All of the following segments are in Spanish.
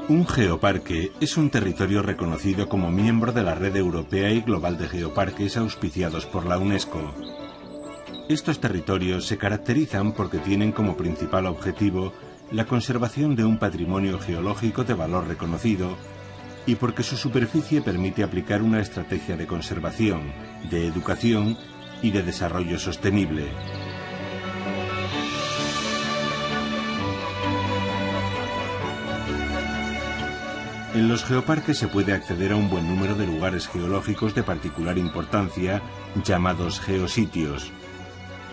Un geoparque es un territorio reconocido como miembro de la Red Europea y Global de Geoparques auspiciados por la UNESCO. Estos territorios se caracterizan porque tienen como principal objetivo la conservación de un patrimonio geológico de valor reconocido y porque su superficie permite aplicar una estrategia de conservación, de educación y de desarrollo sostenible. En los geoparques se puede acceder a un buen número de lugares geológicos de particular importancia, llamados geositios.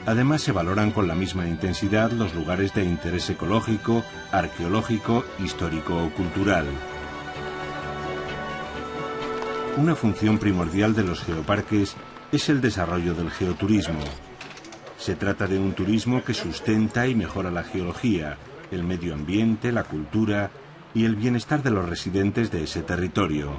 Además, se valoran con la misma intensidad los lugares de interés ecológico, arqueológico, histórico o cultural. Una función primordial de los geoparques es el desarrollo del geoturismo. Se trata de un turismo que sustenta y mejora la geología, el medio ambiente, la cultura y el bienestar de los residentes de ese territorio.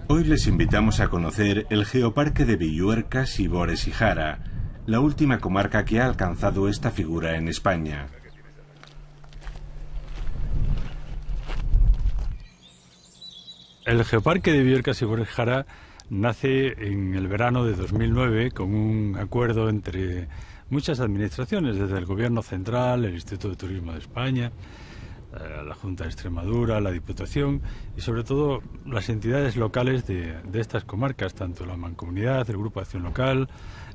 Hoy les invitamos a conocer el Geoparque de Villuercas y Bores y Jara, la última comarca que ha alcanzado esta figura en España. El Geoparque de Villuercas y Bores y Jara nace en el verano de 2009 con un acuerdo entre muchas administraciones, desde el Gobierno Central, el Instituto de Turismo de España, la Junta de Extremadura, la Diputación y sobre todo las entidades locales de estas comarcas, tanto la Mancomunidad, el Grupo de Acción Local,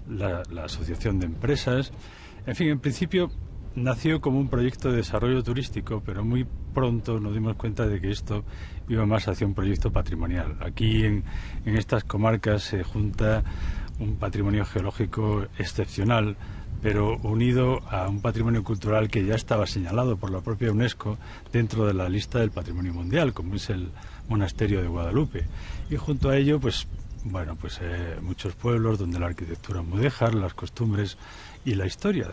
la Asociación de Empresas. En fin, en principio nació como un proyecto de desarrollo turístico, pero muy pronto nos dimos cuenta de que esto iba más hacia un proyecto patrimonial. Aquí en estas comarcas se junta un patrimonio geológico excepcional, pero unido a un patrimonio cultural que ya estaba señalado por la propia UNESCO dentro de la lista del Patrimonio Mundial, como es el Monasterio de Guadalupe. Y junto a ello, muchos pueblos donde la arquitectura mudéjar, las costumbres y la historia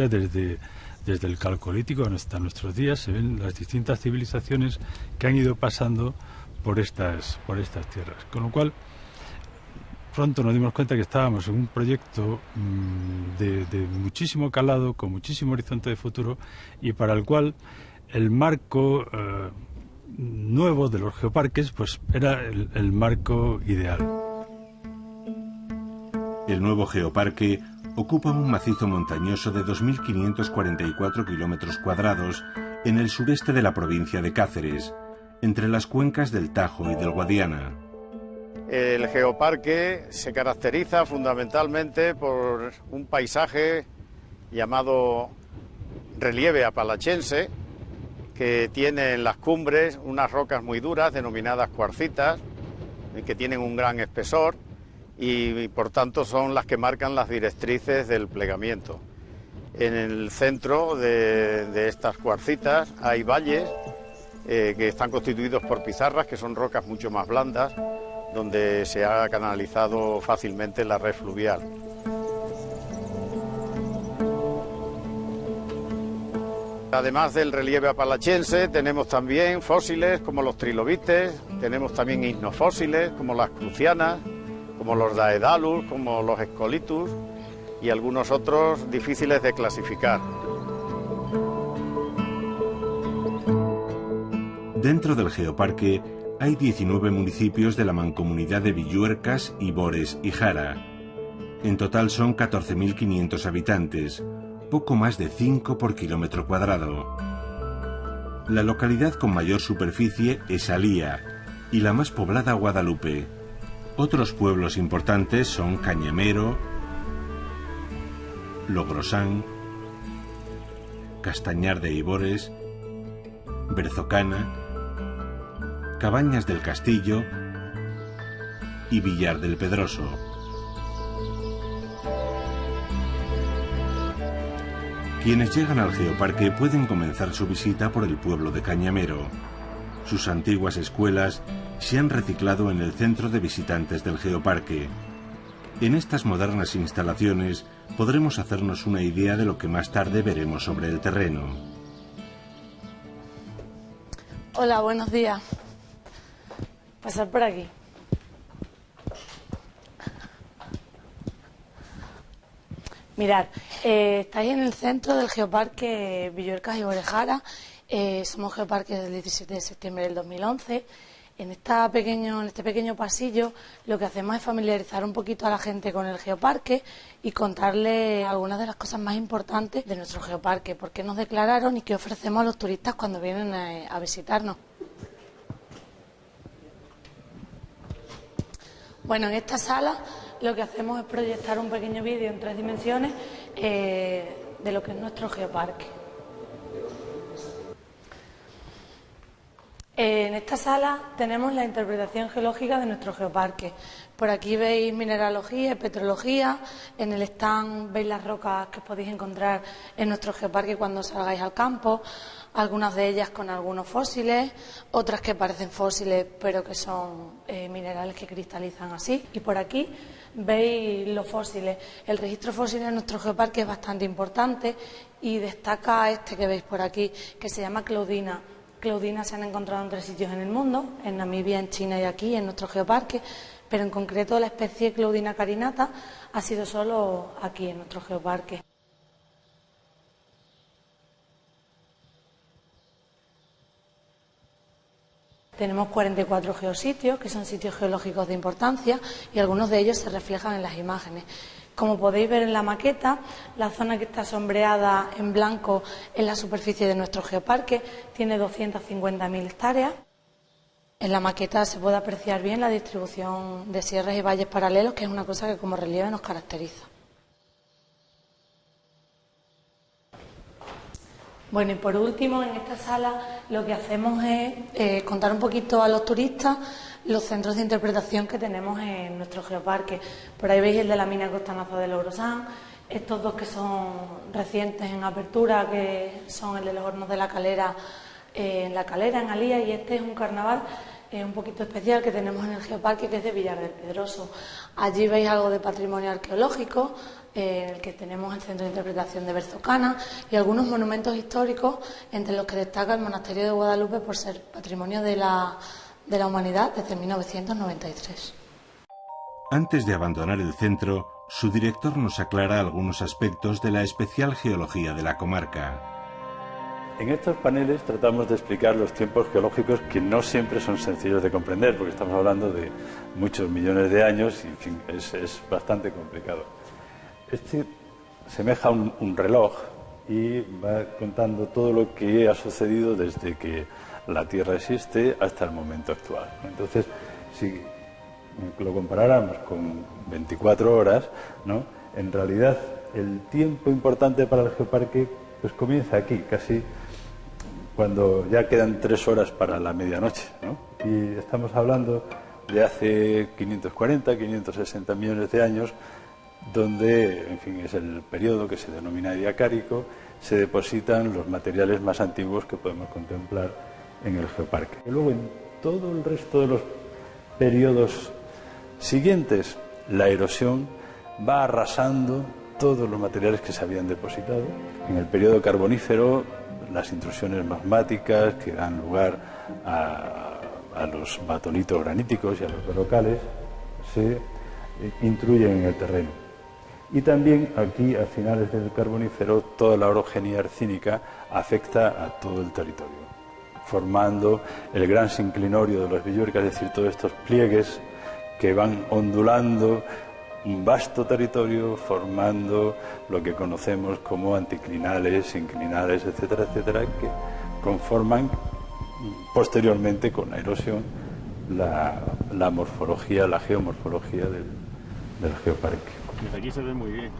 desde el Calcolítico hasta nuestros días, se ven las distintas civilizaciones que han ido pasando por estas tierras. Con lo cual, pronto nos dimos cuenta que estábamos en un proyecto de muchísimo calado, con muchísimo horizonte de futuro y para el cual el marco nuevo de los geoparques pues era el marco ideal. El nuevo geoparque ocupa un macizo montañoso de 2.544 kilómetros cuadrados en el sureste de la provincia de Cáceres, entre las cuencas del Tajo y del Guadiana. El geoparque se caracteriza fundamentalmente por un paisaje llamado relieve apalachense, que tiene en las cumbres unas rocas muy duras denominadas cuarcitas, que tienen un gran espesor y por tanto son las que marcan las directrices del plegamiento. En el centro de estas cuarcitas hay valles que están constituidos por pizarras, que son rocas mucho más blandas, donde se ha canalizado fácilmente la red fluvial. Además del relieve apalachense, tenemos también fósiles como los trilobites, tenemos también isnofósiles como las crucianas, como los daedalus, como los escolitus y algunos otros difíciles de clasificar. Dentro del geoparque hay 19 municipios de la mancomunidad de Villuercas y Bores y Jara. En total son 14.500 habitantes, poco más de 5 por kilómetro cuadrado. La localidad con mayor superficie es Alía y la más poblada Guadalupe. Otros pueblos importantes son Cañamero, Logrosán, Castañar de Ibores, Berzocana, Cabañas del Castillo y Villar del Pedroso. Quienes llegan al geoparque pueden comenzar su visita por el pueblo de Cañamero. Sus antiguas escuelas se han reciclado en el centro de visitantes del geoparque. En estas modernas instalaciones podremos hacernos una idea de lo que más tarde veremos sobre el terreno. Hola, buenos días. Pasar por aquí. Mirad, Estáis en el centro del Geoparque Villuercas y Orejara. Somos Geoparque desde el 17 de septiembre del 2011. En este pequeño pasillo lo que hacemos es familiarizar un poquito a la gente con el geoparque y contarle algunas de las cosas más importantes de nuestro geoparque, por qué nos declararon y qué ofrecemos a los turistas cuando vienen a visitarnos. Bueno, en esta sala lo que hacemos es proyectar un pequeño vídeo en 3 dimensiones de lo que es nuestro geoparque. En esta sala tenemos la interpretación geológica de nuestro geoparque. Por aquí veis mineralogía y petrología. En el stand veis las rocas que podéis encontrar en nuestro geoparque cuando salgáis al campo. Algunas de ellas con algunos fósiles, otras que parecen fósiles pero que son minerales que cristalizan así. Y por aquí veis los fósiles. El registro fósil en nuestro geoparque es bastante importante y destaca este que veis por aquí, que se llama Claudina. Claudinas se han encontrado en 3 sitios en el mundo, en Namibia, en China y aquí, en nuestro geoparque, pero en concreto la especie Claudina carinata ha sido solo aquí, en nuestro geoparque. Tenemos 44 geositios, que son sitios geológicos de importancia, y algunos de ellos se reflejan en las imágenes. Como podéis ver en la maqueta, la zona que está sombreada en blanco es la superficie de nuestro geoparque, tiene 250.000 hectáreas. En la maqueta se puede apreciar bien la distribución de sierras y valles paralelos, que es una cosa que como relieve nos caracteriza. Bueno, y por último, en esta sala lo que hacemos es contar un poquito a los turistas los centros de interpretación que tenemos en nuestro geoparque. Por ahí veis el de la mina Costanazo de Lourosán, estos dos que son recientes en apertura, que son el de los hornos de la Calera, en La Calera, en Alía, y este es un carnaval un poquito especial que tenemos en el geoparque, que es de Villar del Pedroso. Allí veis algo de patrimonio arqueológico, en el que tenemos el centro de interpretación de Berzocana y algunos monumentos históricos, entre los que destaca el monasterio de Guadalupe por ser patrimonio de la humanidad desde 1993. Antes de abandonar el centro, su director nos aclara algunos aspectos de la especial geología de la comarca. En estos paneles tratamos de explicar los tiempos geológicos que no siempre son sencillos de comprender, porque estamos hablando de muchos millones de años y, en fin, es bastante complicado. Este semeja un reloj y va contando todo lo que ha sucedido desde que la Tierra existe hasta el momento actual. Entonces, si lo comparáramos con 24 horas, ¿no?, en realidad el tiempo importante para el geoparque pues comienza aquí, casi cuando ya quedan 3 horas para la medianoche, ¿no? Y estamos hablando de hace 540, 560 millones de años, donde, en fin, es el periodo que se denomina diacárico, se depositan los materiales más antiguos que podemos contemplar en el geoparque. Y luego, en todo el resto de los periodos siguientes, la erosión va arrasando todos los materiales que se habían depositado. En el periodo carbonífero, las intrusiones magmáticas que dan lugar a los batolitos graníticos y a los verocales se intruyen en el terreno. Y también aquí, a finales del Carbonífero, toda la orogenia arcínica afecta a todo el territorio, formando el gran sinclinorio de los Villuercas, es decir, todos estos pliegues que van ondulando un vasto territorio, formando lo que conocemos como anticlinales, sinclinales, etcétera, etcétera, que conforman posteriormente, con la erosión, la morfología, la geomorfología del geoparque. Desde aquí se ve muy bien.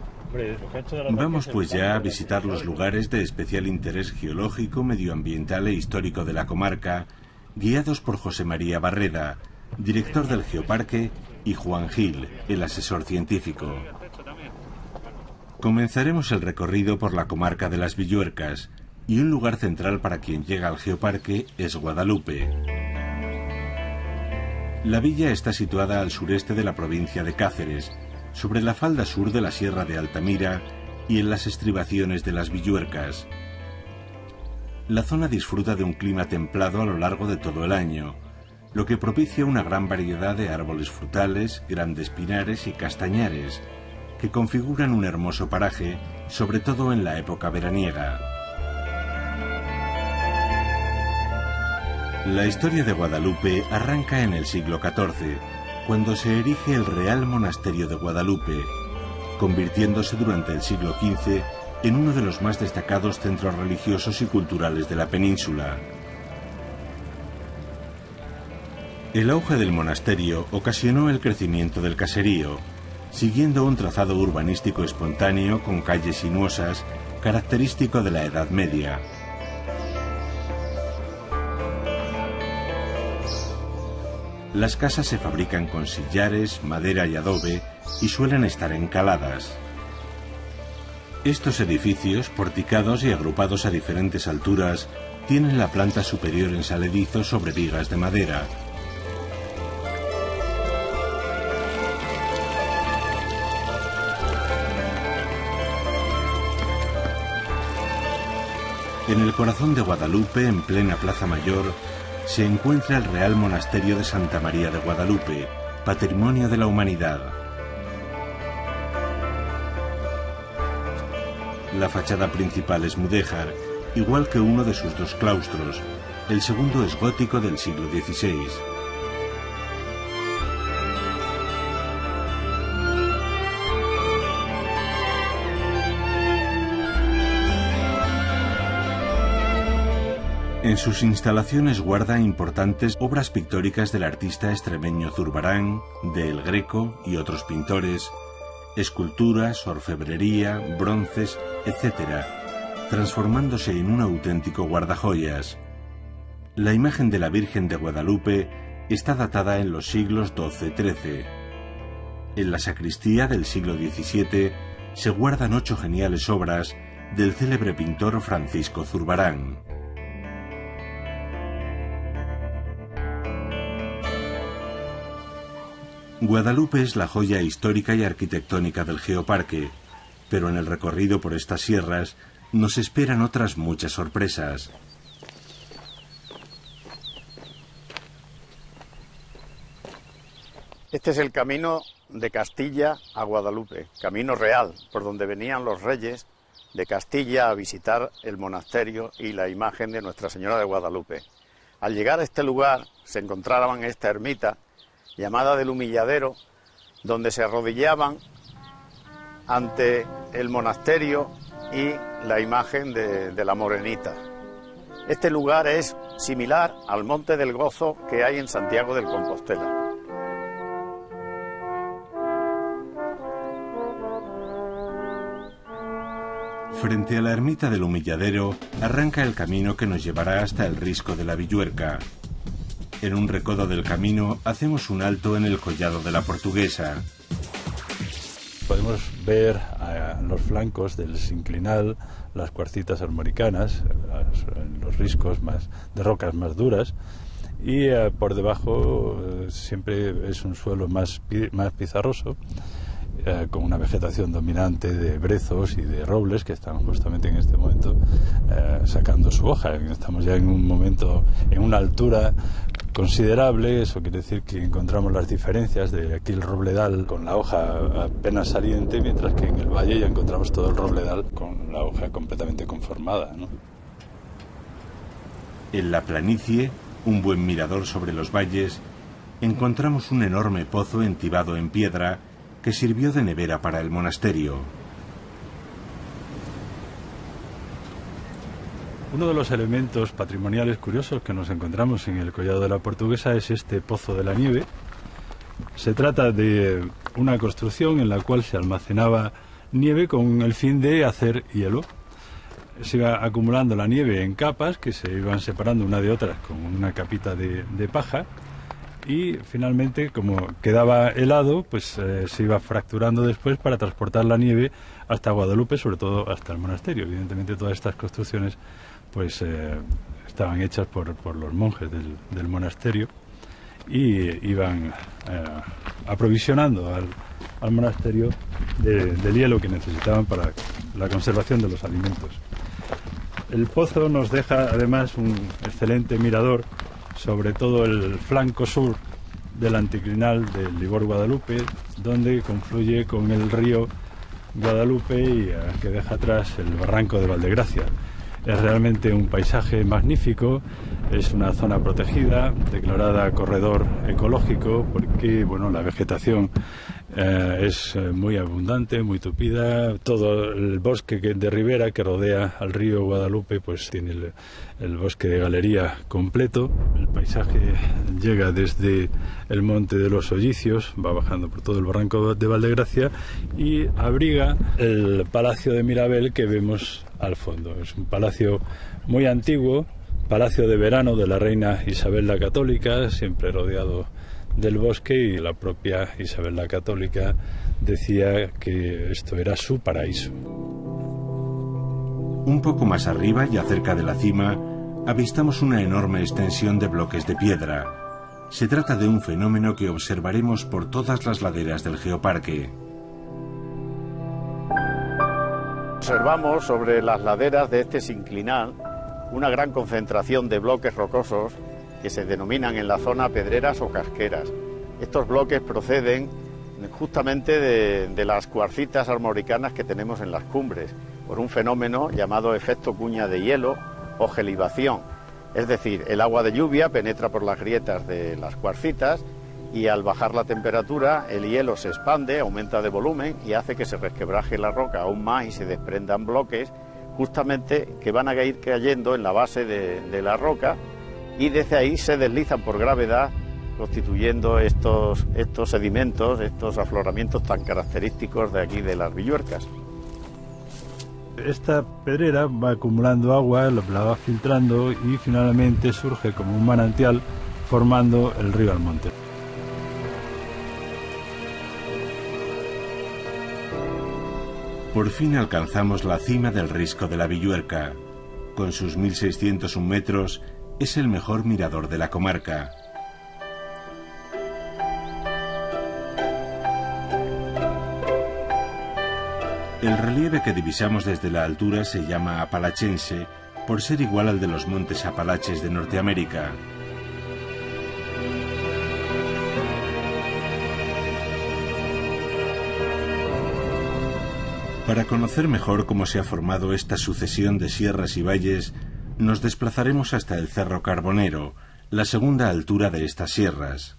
Vamos pues ya a visitar los lugares de especial interés geológico, medioambiental e histórico de la comarca, guiados por José María Barreda, director del geoparque, y Juan Gil, el asesor científico. Comenzaremos el recorrido por la comarca de las Villuercas, y un lugar central para quien llega al geoparque es Guadalupe. La villa está situada al sureste de la provincia de Cáceres, sobre la falda sur de la Sierra de Altamira y en las estribaciones de las Villuercas. La zona disfruta de un clima templado a lo largo de todo el año, lo que propicia una gran variedad de árboles frutales, grandes pinares y castañares, que configuran un hermoso paraje, sobre todo en la época veraniega. La historia de Guadalupe arranca en el siglo XIV, cuando se erige el Real Monasterio de Guadalupe, convirtiéndose durante el siglo XV en uno de los más destacados centros religiosos y culturales de la península. El auge del monasterio ocasionó el crecimiento del caserío, siguiendo un trazado urbanístico espontáneo con calles sinuosas, característico de la Edad Media. Las casas se fabrican con sillares, madera y adobe y suelen estar encaladas. Estos edificios, porticados y agrupados a diferentes alturas, tienen la planta superior en saledizo sobre vigas de madera. En el corazón de Guadalupe, en plena Plaza Mayor, se encuentra el Real Monasterio de Santa María de Guadalupe, Patrimonio de la Humanidad. La fachada principal es mudéjar, igual que uno de sus dos claustros. El segundo es gótico del siglo XVI. En sus instalaciones guarda importantes obras pictóricas del artista extremeño Zurbarán, de El Greco y otros pintores, esculturas, orfebrería, bronces, etc., transformándose en un auténtico guardajoyas. La imagen de la Virgen de Guadalupe está datada en los siglos XII-XIII. En la sacristía del siglo XVII se guardan 8 geniales obras del célebre pintor Francisco Zurbarán. Guadalupe es la joya histórica y arquitectónica del Geoparque, pero en el recorrido por estas sierras nos esperan otras muchas sorpresas. Este es el camino de Castilla a Guadalupe, camino real, por donde venían los reyes de Castilla a visitar el monasterio y la imagen de Nuestra Señora de Guadalupe. Al llegar a este lugar se encontraban esta ermita llamada del Humilladero, donde se arrodillaban ante el monasterio y la imagen de la Morenita. Este lugar es similar al Monte del Gozo que hay en Santiago del Compostela. Frente a la ermita del Humilladero arranca el camino que nos llevará hasta el Risco de la Villuerca. En un recodo del camino hacemos un alto en el collado de la Portuguesa. Podemos ver a los flancos del sinclinal las cuarcitas armoricanas, los riscos de rocas más duras, y por debajo siempre es un suelo más pizarroso, con una vegetación dominante de brezos y de robles que están justamente en este momento sacando su hoja. Estamos ya en un momento, en una altura considerable. Eso quiere decir que encontramos las diferencias de aquí el robledal con la hoja apenas saliente, mientras que en el valle ya encontramos todo el robledal con la hoja completamente conformada, ¿no? En la planicie, un buen mirador sobre los valles, encontramos un enorme pozo entibado en piedra que sirvió de nevera para el monasterio. Uno de los elementos patrimoniales curiosos que nos encontramos en el collado de la Portuguesa es este Pozo de la Nieve. Se trata de una construcción en la cual se almacenaba nieve con el fin de hacer hielo. Se iba acumulando la nieve en capas que se iban separando una de otras con una capita de paja, y finalmente, como quedaba helado, pues se iba fracturando después para transportar la nieve hasta Guadalupe, sobre todo hasta el monasterio. Evidentemente todas estas construcciones pues estaban hechas por los monjes del monasterio y iban aprovisionando al monasterio del hielo que necesitaban para la conservación de los alimentos. El pozo nos deja además un excelente mirador sobre todo el flanco sur del anticlinal del Libor Guadalupe, donde confluye con el río Guadalupe y que deja atrás el barranco de Valdegracia. Es realmente un paisaje magnífico, es una zona protegida, declarada corredor ecológico, porque bueno, la vegetación es muy abundante, muy tupida. Todo el bosque de ribera que rodea al río Guadalupe pues tiene el bosque de galería completo. El paisaje llega desde el monte de los Hoyicios, va bajando por todo el barranco de Valdegracia y abriga el Palacio de Mirabel que vemos al fondo. Es un palacio muy antiguo, palacio de verano de la reina Isabel la Católica, siempre rodeado del bosque, y la propia Isabel la Católica decía que esto era su paraíso. Un poco más arriba y acerca de la cima, avistamos una enorme extensión de bloques de piedra. Se trata de un fenómeno que observaremos por todas las laderas del geoparque. Observamos sobre las laderas de este sinclinal una gran concentración de bloques rocosos que se denominan en la zona pedreras o casqueras. Estos bloques proceden justamente de las cuarcitas armoricanas que tenemos en las cumbres, por un fenómeno llamado efecto cuña de hielo o gelivación. Es decir, el agua de lluvia penetra por las grietas de las cuarcitas y al bajar la temperatura el hielo se expande, aumenta de volumen y hace que se resquebraje la roca aún más y se desprendan bloques justamente que van a ir cayendo en la base de la roca, y desde ahí se deslizan por gravedad constituyendo estos sedimentos, estos afloramientos tan característicos de aquí de las Villuercas. Esta pedrera va acumulando agua, la va filtrando y finalmente surge como un manantial formando el río Almonte. Por fin alcanzamos la cima del Risco de la Villuerca. Con sus 1601 metros, es el mejor mirador de la comarca. El relieve que divisamos desde la altura se llama Apalachense, por ser igual al de los montes Apalaches de Norteamérica. Para conocer mejor cómo se ha formado esta sucesión de sierras y valles, nos desplazaremos hasta el Cerro Carbonero, la segunda altura de estas sierras.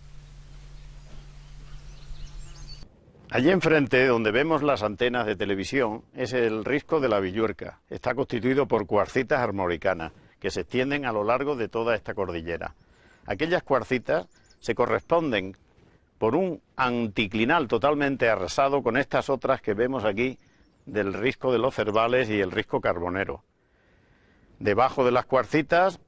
Allí enfrente, donde vemos las antenas de televisión, es el Risco de la Villuerca. Está constituido por cuarcitas armoricanas que se extienden a lo largo de toda esta cordillera. Aquellas cuarcitas se corresponden por un anticlinal totalmente arrasado con estas otras que vemos aquí del Risco de los Cervales y el Risco Carbonero. Debajo de las cuarcitas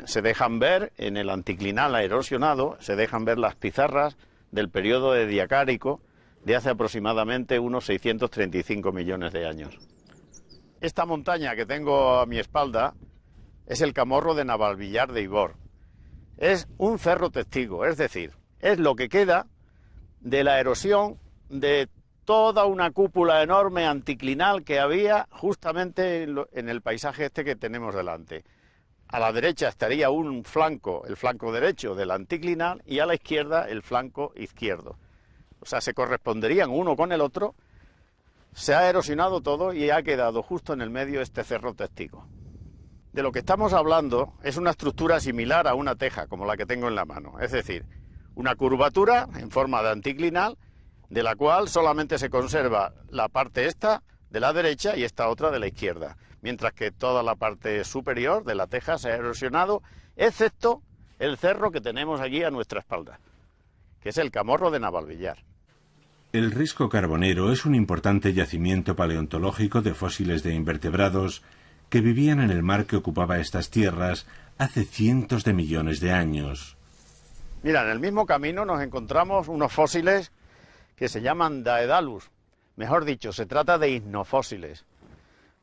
se dejan ver, en el anticlinal erosionado, se dejan ver las pizarras del periodo de Diacárico de hace aproximadamente unos 635 millones de años. Esta montaña que tengo a mi espalda es el Camorro de Navalvillar de Ibor. Es un cerro testigo, es decir, es lo que queda de la erosión de toda una cúpula enorme anticlinal que había justamente en el paisaje este que tenemos delante. A la derecha estaría un flanco, el flanco derecho del anticlinal, y a la izquierda el flanco izquierdo. O sea, se corresponderían uno con el otro. Se ha erosionado todo y ha quedado justo en el medio este cerro testigo. De lo que estamos hablando es una estructura similar a una teja, como la que tengo en la mano. Es decir, una curvatura en forma de anticlinal, de la cual solamente se conserva la parte esta de la derecha y esta otra de la izquierda, mientras que toda la parte superior de la teja se ha erosionado, excepto el cerro que tenemos aquí a nuestra espalda, que es el Camorro de Navalvillar. El Risco Carbonero es un importante yacimiento paleontológico de fósiles de invertebrados que vivían en el mar que ocupaba estas tierras hace cientos de millones de años. Mira, en el mismo camino nos encontramos unos fósiles que se llaman Daedalus. Mejor dicho, se trata de icnofósiles,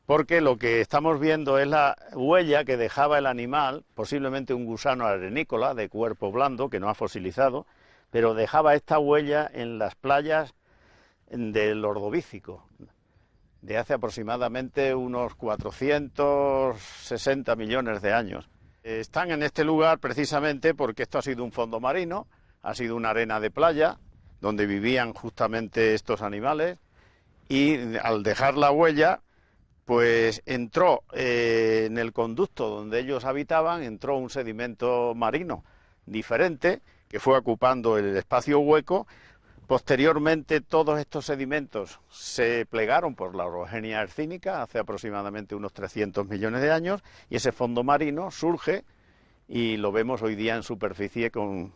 porque lo que estamos viendo es la huella que dejaba el animal, posiblemente un gusano arenícola de cuerpo blando que no ha fosilizado, pero dejaba esta huella en las playas del Ordovícico, de hace aproximadamente unos 460 millones de años. Están en este lugar precisamente porque esto ha sido un fondo marino, ha sido una arena de playa, donde vivían justamente estos animales, y al dejar la huella, pues entró en el conducto donde ellos habitaban, entró un sedimento marino diferente que fue ocupando el espacio hueco. Posteriormente, todos estos sedimentos se plegaron por la orogenia hercínica hace aproximadamente unos 300 millones de años, y ese fondo marino surge y lo vemos hoy día en superficie con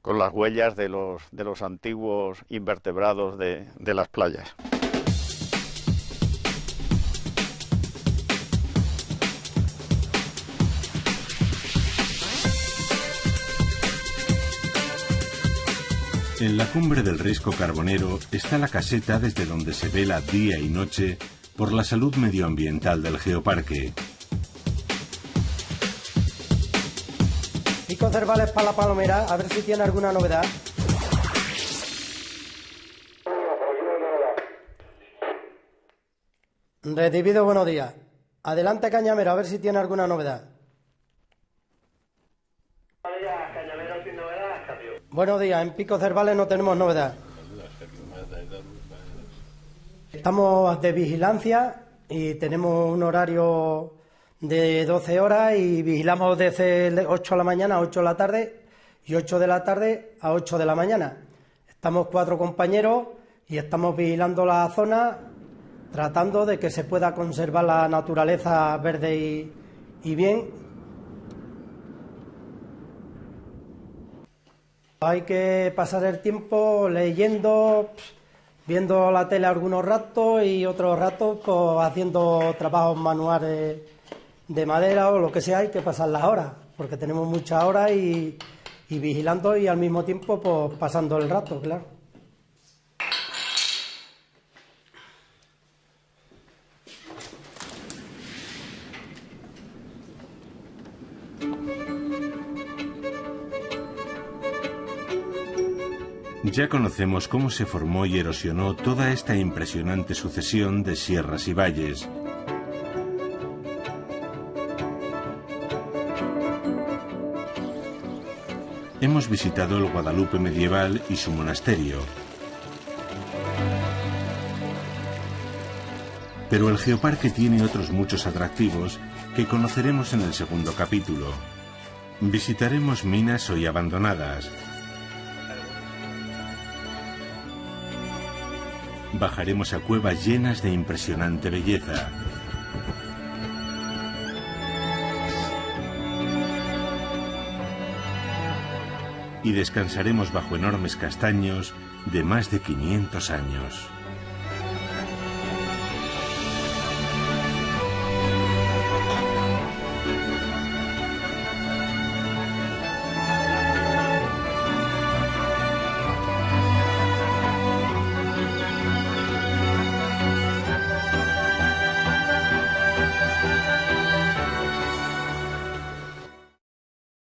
las huellas de los antiguos invertebrados de las playas. En la cumbre del Risco Carbonero está la caseta desde donde se vela día y noche por la salud medioambiental del geoparque. Pico Cervales para la Palomera, a ver si tiene alguna novedad. Recibido, buenos días. Adelante, Cañamero, a ver si tiene alguna novedad. Buenos días, en Pico Cervales no tenemos novedad. Estamos de vigilancia y tenemos un horario de 12 horas y vigilamos desde 8 de la mañana a 8 de la tarde y 8 de la tarde a 8 de la mañana. Estamos 4 compañeros y estamos vigilando la zona, tratando de que se pueda conservar la naturaleza verde y bien. Hay que pasar el tiempo leyendo, viendo la tele algunos ratos y otros ratos pues, haciendo trabajos manuales de madera o lo que sea. Hay que pasar las horas, porque tenemos muchas horas y vigilando y al mismo tiempo pues, pasando el rato, claro. Ya conocemos cómo se formó y erosionó toda esta impresionante sucesión de sierras y valles. Hemos visitado el Guadalupe medieval y su monasterio. Pero el geoparque tiene otros muchos atractivos que conoceremos en el segundo capítulo. Visitaremos minas hoy abandonadas. Bajaremos a cuevas llenas de impresionante belleza. Y descansaremos bajo enormes castaños de más de 500 años.